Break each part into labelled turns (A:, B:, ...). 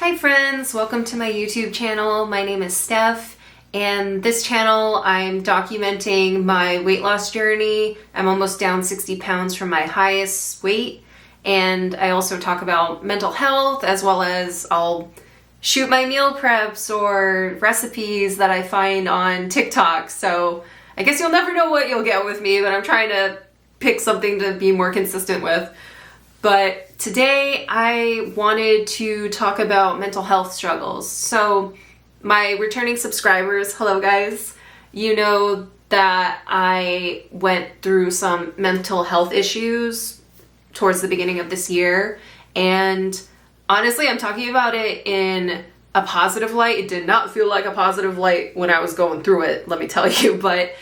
A: Hi friends, welcome to my YouTube channel. My name is Steph, and this channel I'm documenting my weight loss journey. I'm almost down 60 pounds from my highest weight, and I also talk about mental health, as well as I'll shoot my meal preps or recipes that I find on TikTok. So I guess you'll never know what you'll get with me, but I'm trying to pick something to be more consistent with. But today I wanted to talk about mental health struggles. So my returning subscribers, hello guys, you know that I went through some mental health issues towards the beginning of this year. And honestly, I'm talking about it in a positive light. It did not feel like a positive light when I was going through it, let me tell you, but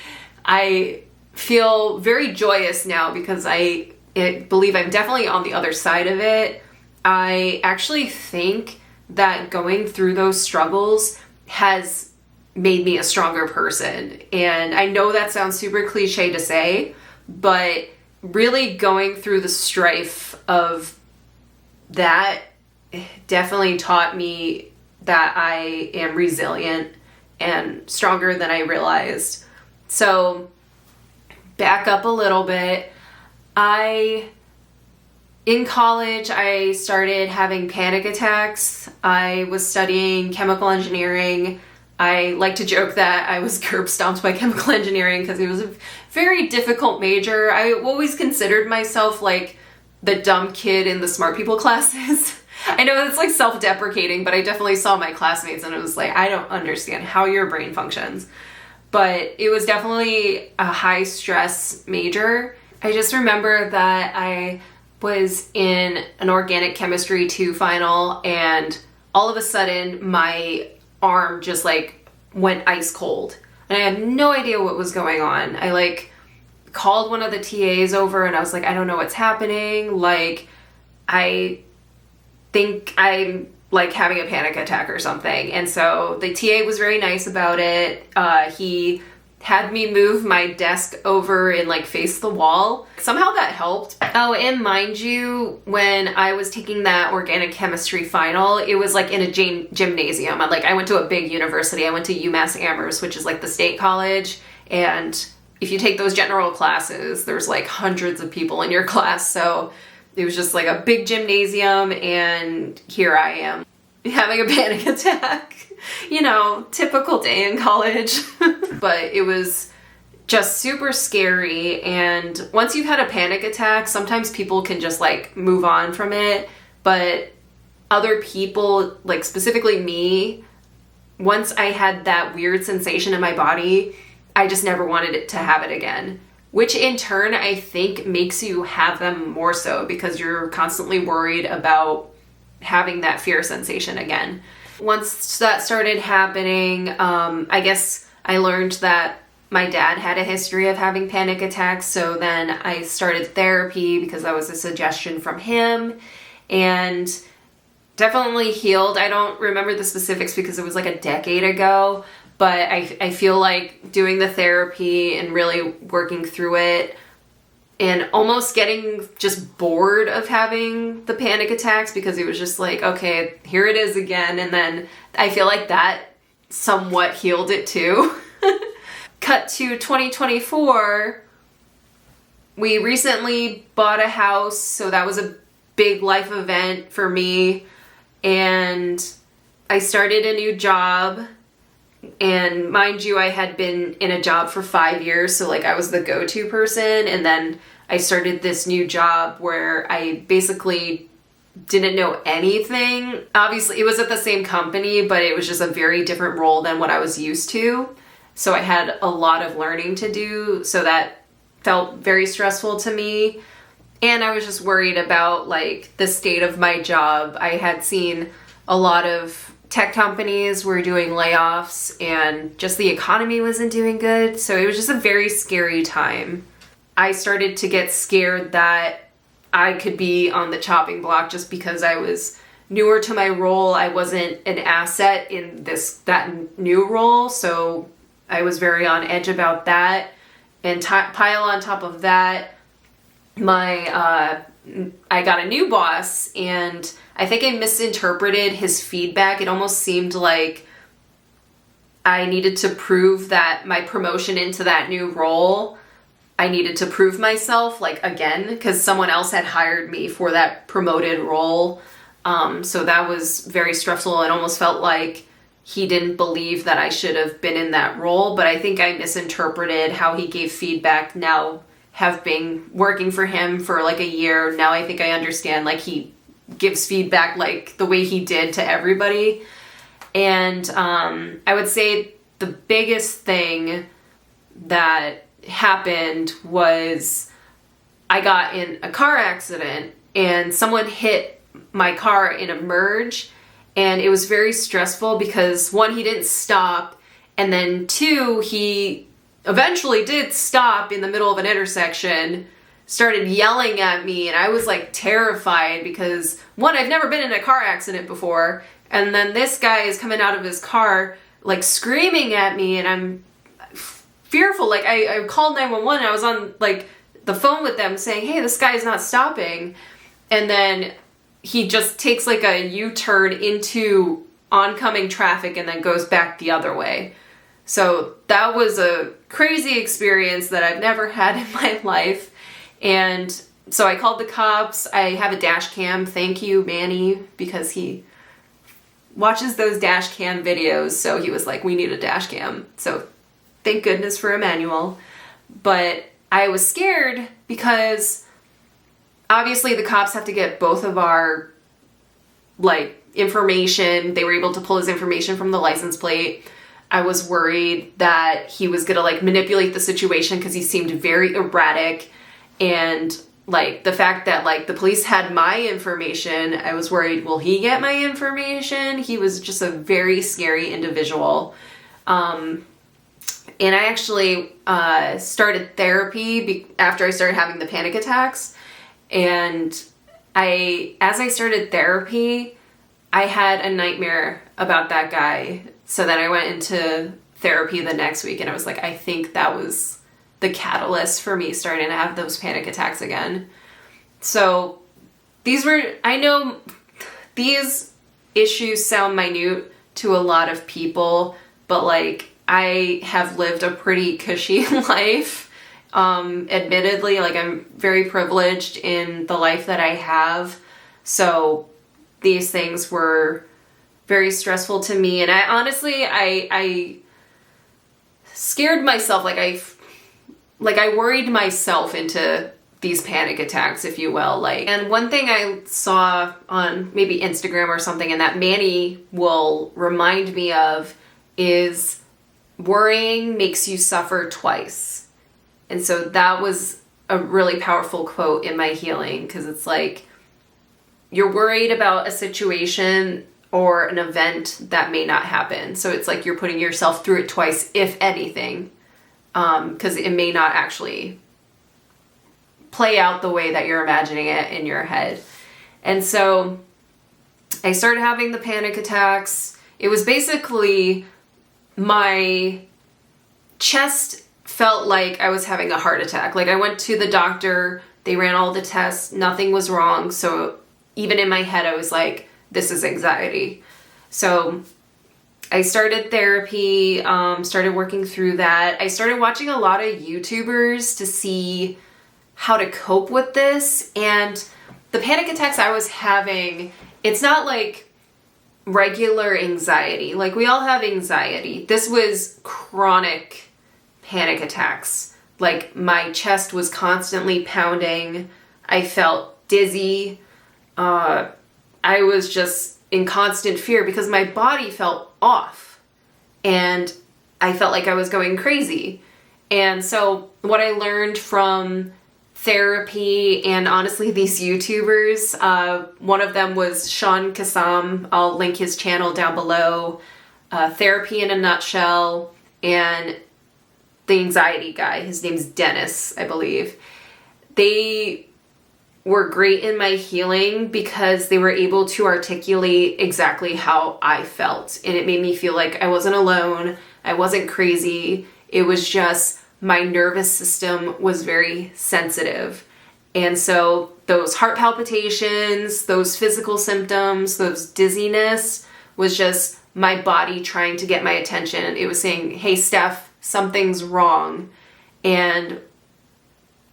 A: I feel very joyous now because I believe I'm definitely on the other side of it. I actually think that going through those struggles has made me a stronger person. And I know that sounds super cliche to say, but really going through the strife of that definitely taught me that I am resilient and stronger than I realized. So back up a little bit. In college, I started having panic attacks. I was studying chemical engineering. I like to joke that I was curb stomped by chemical engineering because it was a very difficult major. I always considered myself like the dumb kid in the smart people classes. I know it's like self-deprecating, but I definitely saw my classmates and it was like, I don't understand how your brain functions. But it was definitely a high stress major. I just remember that I was in an organic chemistry 2 final and all of a sudden my arm just like went ice cold and I had no idea what was going on. I like called one of the TAs over and I was like, I don't know what's happening. Like, I think I'm like having a panic attack or something. And so the TA was very nice about it. He had me move my desk over and like face the wall. Somehow that helped. Oh, and mind you, when I was taking that organic chemistry final, it was like in a gymnasium. I went to a big university. I went to UMass Amherst, which is like the state college. And if you take those general classes, there's like hundreds of people in your class. So it was just like a big gymnasium, and here I am having a panic attack. You know, typical day in college. But it was just super scary, and once you've had a panic attack, sometimes people can just like move on from it, but other people, like specifically me, once I had that weird sensation in my body, I just never wanted it to have it again. Which in turn, I think makes you have them more so because you're constantly worried about having that fear sensation again. Once that started happening, I guess I learned that my dad had a history of having panic attacks. So then I started therapy because that was a suggestion from him, and definitely healed. I don't remember the specifics because it was like a decade ago, but I feel like doing the therapy and really working through it and almost getting just bored of having the panic attacks because it was just like, okay, here it is again. And then I feel like that somewhat healed it too. Cut to 2024. We recently bought a house, so that was a big life event for me. And I started a new job. And mind you, I had been in a job for 5 years, so like I was the go-to person. And then I started this new job where I basically didn't know anything. Obviously, it was at the same company, but it was just a very different role than what I was used to. So I had a lot of learning to do, so that felt very stressful to me. And I was just worried about like the state of my job. I had seen a lot of tech companies were doing layoffs and just the economy wasn't doing good. So it was just a very scary time. I started to get scared that I could be on the chopping block just because I was newer to my role. I wasn't an asset in that new role. So I was very on edge about that. And pile on top of that, my I got a new boss, and I think I misinterpreted his feedback. It almost seemed like I needed to prove that my promotion into that new role, I needed to prove myself, like, again, because someone else had hired me for that promoted role. So that was very stressful. It almost felt like he didn't believe that I should have been in that role, but I think I misinterpreted how he gave feedback. Now, have been working for him for like a year, now I think I understand, like, he gives feedback like the way he did to everybody. And I would say the biggest thing that happened was I got in a car accident and someone hit my car in a merge, and it was very stressful because, one, he didn't stop, and then two, he eventually did stop in the middle of an intersection, started yelling at me, and I was like terrified because, one, I've never been in a car accident before, and then this guy is coming out of his car like screaming at me, and I'm fearful. Like, I called 911, I was on like the phone with them saying, hey, this guy is not stopping, and then he just takes like a U-turn into oncoming traffic and then goes back the other way. So that was a crazy experience that I've never had in my life. And so I called the cops. I have a dash cam. Thank you, Manny, because he watches those dash cam videos. So he was like, we need a dash cam. So thank goodness for Emmanuel. But I was scared because obviously the cops have to get both of our like information. They were able to pull his information from the license plate. I was worried that he was gonna like manipulate the situation because he seemed very erratic, and like the fact that like the police had my information, I was worried, will he get my information? He was just a very scary individual. And I actually started therapy after I started having the panic attacks. And as I started therapy, I had a nightmare about that guy. So then I went into therapy the next week, and I was like, I think that was the catalyst for me starting to have those panic attacks again. So I know these issues sound minute to a lot of people, but like, I have lived a pretty cushy life. Admittedly, like, I'm very privileged in the life that I have. So these things were very stressful to me. And I honestly, I scared myself. Like I worried myself into these panic attacks, if you will. Like, and one thing I saw on maybe Instagram or something, and that Manny will remind me of, is worrying makes you suffer twice. And so that was a really powerful quote in my healing, because it's like, you're worried about a situation or an event that may not happen. So it's like you're putting yourself through it twice, if anything, because it may not actually play out the way that you're imagining it in your head. And so I started having the panic attacks. It was basically my chest felt like I was having a heart attack. Like, I went to the doctor, they ran all the tests, nothing was wrong. So even in my head, I was like, this is anxiety. So I started therapy, started working through that. I started watching a lot of YouTubers to see how to cope with this. And the panic attacks I was having, it's not like regular anxiety. Like, we all have anxiety. This was chronic panic attacks. Like, my chest was constantly pounding. I felt dizzy. I was just in constant fear because my body felt off and I felt like I was going crazy. And so what I learned from therapy and honestly these YouTubers, one of them was Shawn Kasam. I'll link his channel down below. Therapy in a Nutshell, and the anxiety guy, his name's Dennis, I believe. They were great in my healing because they were able to articulate exactly how I felt. And it made me feel like I wasn't alone. I wasn't crazy. It was just my nervous system was very sensitive. And so those heart palpitations, those physical symptoms, those dizziness was just my body trying to get my attention. It was saying, hey, Steph, something's wrong. And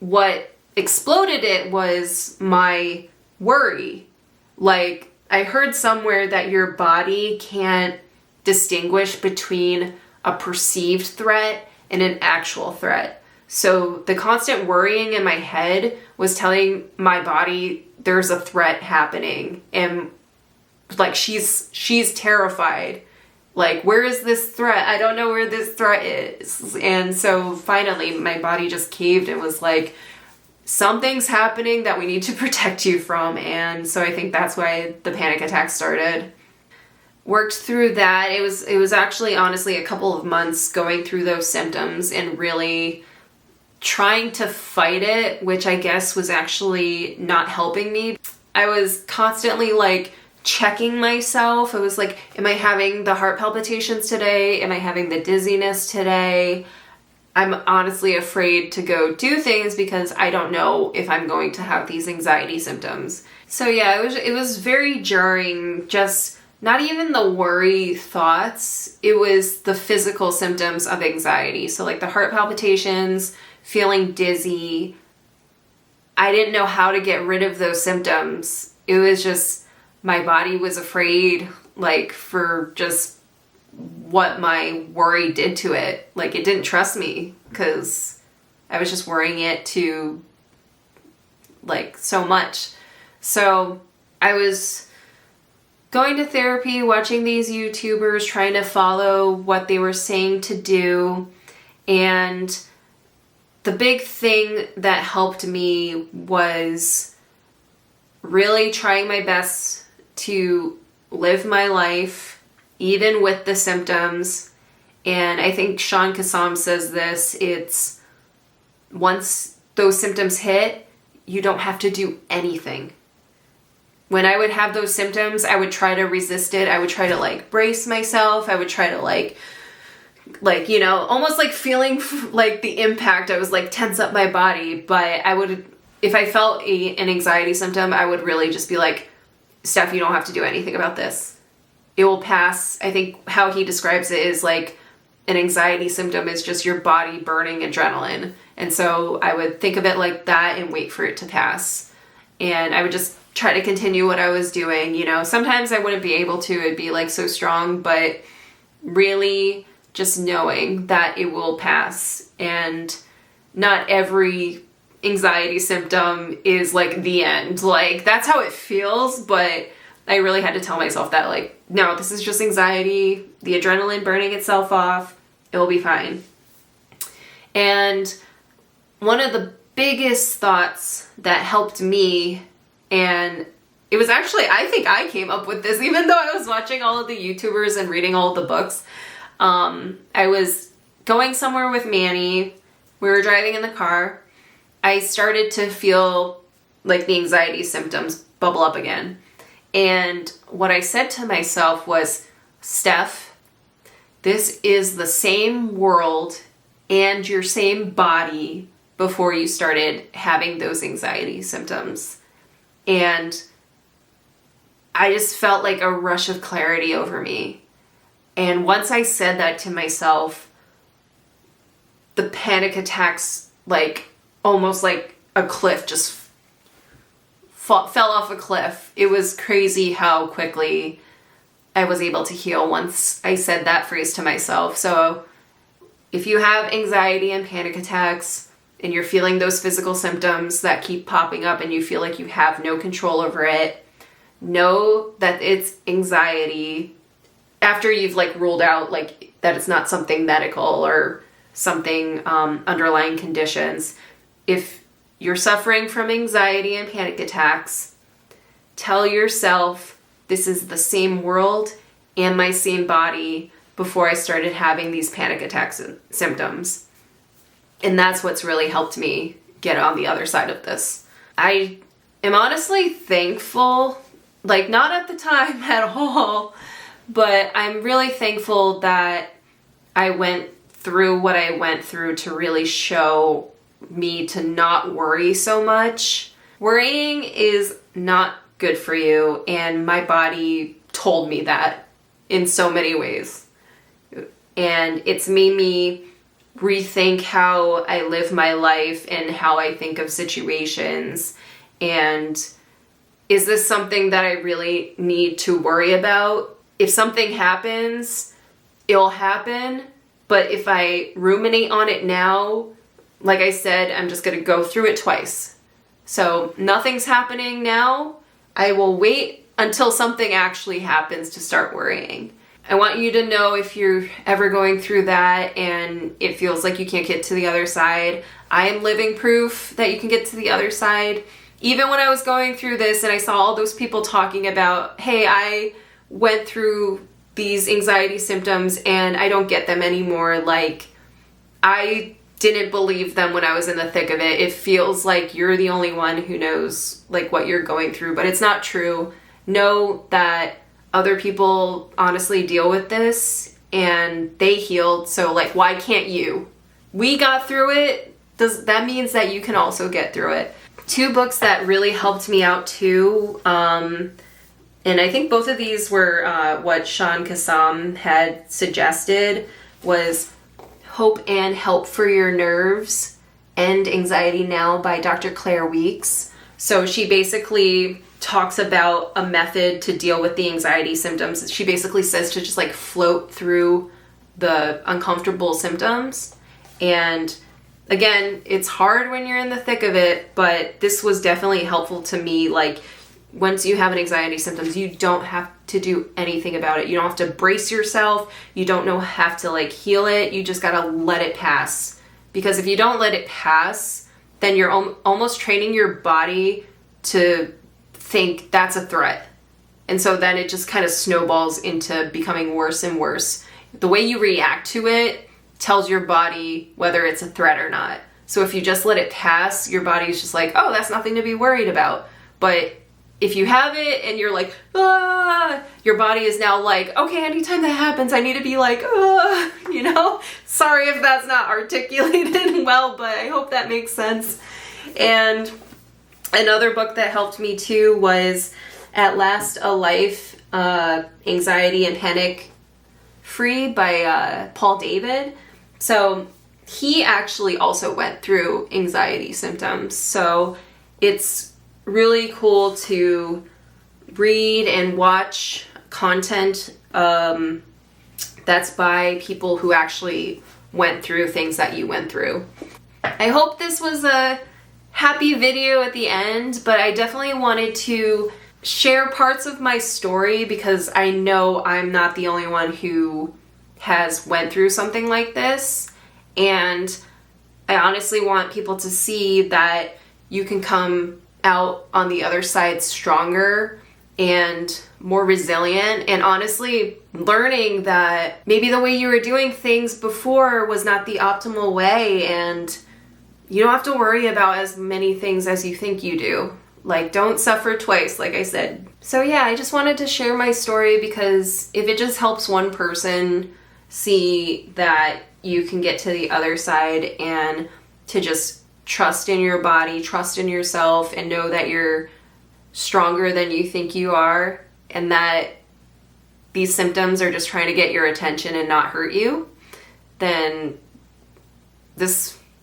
A: what exploded it was my worry. Like, I heard somewhere that your body can't distinguish between a perceived threat and an actual threat. So the constant worrying in my head was telling my body there's a threat happening, and like she's terrified. Like, where is this threat? I don't know where this threat is. And so finally my body just caved and was like, something's happening that we need to protect you from. And so I think that's why the panic attack started. Worked through that. It was actually honestly a couple of months going through those symptoms and really trying to fight it, which I guess was actually not helping me. I was constantly like checking myself. I was like, am I having the heart palpitations today? Am I having the dizziness today? I'm honestly afraid to go do things because I don't know if I'm going to have these anxiety symptoms. So yeah, it was very jarring. Just not even the worry thoughts, it was the physical symptoms of anxiety. So like the heart palpitations, feeling dizzy. I didn't know how to get rid of those symptoms. It was just, my body was afraid, like, for just what my worry did to it. Like, it didn't trust me because I was just worrying it to, like, so much. So I was going to therapy, watching these YouTubers, trying to follow what they were saying to do. And the big thing that helped me was really trying my best to live my life, even with the symptoms. And I think Shawn Kasam says this, it's once those symptoms hit, you don't have to do anything. When I would have those symptoms, I would try to resist it. I would try to like brace myself. I would try to like, you know, almost like feeling like the impact. I was like tense up my body, but I would, if I felt an anxiety symptom, I would really just be like, Steph, you don't have to do anything about this. It will pass. I think how he describes it is like an anxiety symptom is just your body burning adrenaline. And so I would think of it like that and wait for it to pass. And I would just try to continue what I was doing. You know, sometimes I wouldn't be able to, it'd be like so strong, but really just knowing that it will pass. And not every anxiety symptom is like the end. Like, that's how it feels, but I really had to tell myself that, like, no, this is just anxiety, the adrenaline burning itself off, it will be fine. And one of the biggest thoughts that helped me, and it was actually, I think I came up with this, even though I was watching all of the YouTubers and reading all of the books. I was going somewhere with Manny, we were driving in the car, I started to feel like the anxiety symptoms bubble up again. And what I said to myself was, Steph, this is the same world and your same body before you started having those anxiety symptoms. And I just felt like a rush of clarity over me. And once I said that to myself, the panic attacks, like, almost like a cliff just fell off a cliff. It was crazy how quickly I was able to heal once I said that phrase to myself. So if you have anxiety and panic attacks and you're feeling those physical symptoms that keep popping up and you feel like you have no control over it, know that it's anxiety after you've like ruled out like that it's not something medical or something underlying conditions. If you're suffering from anxiety and panic attacks, tell yourself this is the same world and my same body before I started having these panic attacks and symptoms. And that's what's really helped me get on the other side of this. I am honestly thankful, like not at the time at all, but I'm really thankful that I went through what I went through to really show me to not worry so much. Worrying is not good for you, and my body told me that in so many ways. And it's made me rethink how I live my life and how I think of situations. And is this something that I really need to worry about? If something happens, it'll happen. But if I ruminate on it now, like I said, I'm just gonna go through it twice. So nothing's happening now. I will wait until something actually happens to start worrying. I want you to know if you're ever going through that and it feels like you can't get to the other side, I am living proof that you can get to the other side. Even when I was going through this and I saw all those people talking about, hey, I went through these anxiety symptoms and I don't get them anymore. Like, I didn't believe them when I was in the thick of it. It feels like you're the only one who knows like what you're going through, but it's not true. Know that other people honestly deal with this and they healed. So like, why can't you? We got through it. That means that you can also get through it. 2 books that really helped me out too, and I think both of these were what Shawn Kasam had suggested, was Hope and Help for Your Nerves, End Anxiety Now by Dr. Claire Weeks. So she basically talks about a method to deal with the anxiety symptoms. She basically says to just like float through the uncomfortable symptoms. And again, it's hard when you're in the thick of it, but this was definitely helpful to me. Like, once you have an anxiety symptoms, you don't have to do anything about it. You don't have to brace yourself. You don't have to like heal it. You just gotta let it pass. Because if you don't let it pass, then you're almost training your body to think that's a threat. And so then it just kind of snowballs into becoming worse and worse. The way you react to it tells your body whether it's a threat or not. So if you just let it pass, your body's just like, oh, that's nothing to be worried about. But if you have it and you're like, ah, your body is now like, okay, anytime that happens, I need to be like, ah, you know? Sorry if that's not articulated well, but I hope that makes sense. And another book that helped me too was At Last a Life, Anxiety and Panic Free by Paul David. So he actually also went through anxiety symptoms. So it's really cool to read and watch content that's by people who actually went through things that you went through. I hope this was a happy video at the end, but I definitely wanted to share parts of my story because I know I'm not the only one who has went through something like this, and I honestly want people to see that you can come out on the other side stronger and more resilient, and honestly learning that maybe the way you were doing things before was not the optimal way, and you don't have to worry about as many things as you think you do. Like, don't suffer twice, like I said. So yeah, I just wanted to share my story because if it just helps one person see that you can get to the other side and to just trust in your body, trust in yourself, and know that you're stronger than you think you are, and that these symptoms are just trying to get your attention and not hurt you, then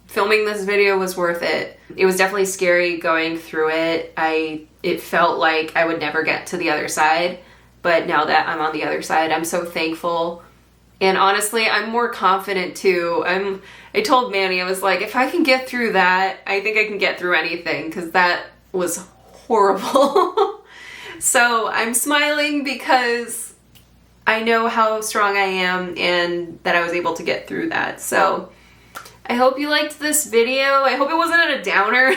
A: filming this video was worth it. It was definitely scary going through it. It felt like I would never get to the other side, but now that I'm on the other side, I'm so thankful. And honestly, I'm more confident too. I told Manny, I was like, if I can get through that, I think I can get through anything, because that was horrible. So I'm smiling because I know how strong I am and that I was able to get through that. So I hope you liked this video. I hope it wasn't a downer.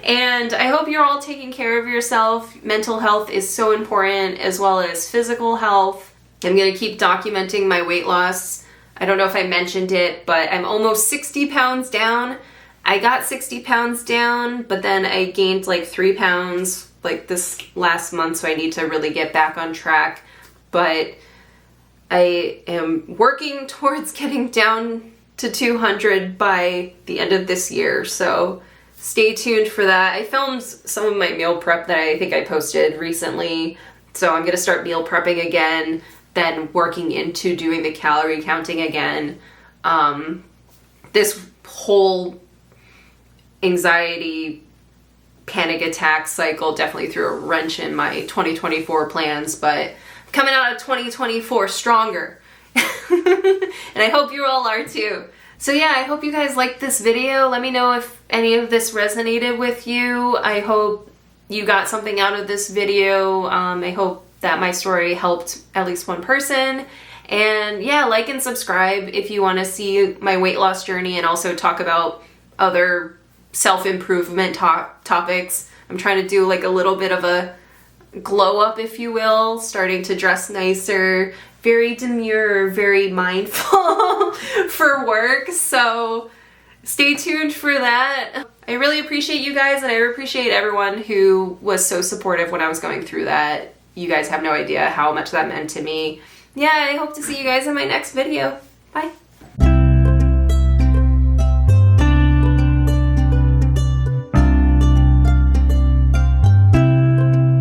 A: And I hope you're all taking care of yourself. Mental health is so important, as well as physical health. I'm going to keep documenting my weight loss. I don't know if I mentioned it, but I'm almost 60 pounds down. I got 60 pounds down, but then I gained like 3 pounds like this last month, so I need to really get back on track. But I am working towards getting down to 200 by the end of this year, so stay tuned for that. I filmed some of my meal prep that I think I posted recently, so I'm gonna start meal prepping again, then working into doing the calorie counting again. This whole anxiety panic attack cycle definitely threw a wrench in my 2024 plans, but coming out of 2024 stronger. And I hope you all are too. So yeah, I hope you guys liked this video. Let me know if any of this resonated with you. I hope you got something out of this video. I hope that my story helped at least one person. And yeah, like and subscribe if you want to see my weight loss journey and also talk about other self-improvement topics. I'm trying to do like a little bit of a glow up, if you will, starting to dress nicer, very demure, very mindful for work. So stay tuned for that. I really appreciate you guys, and I appreciate everyone who was so supportive when I was going through that. You guys have no idea how much that meant to me. Yeah, I hope to see you guys in my next video. Bye.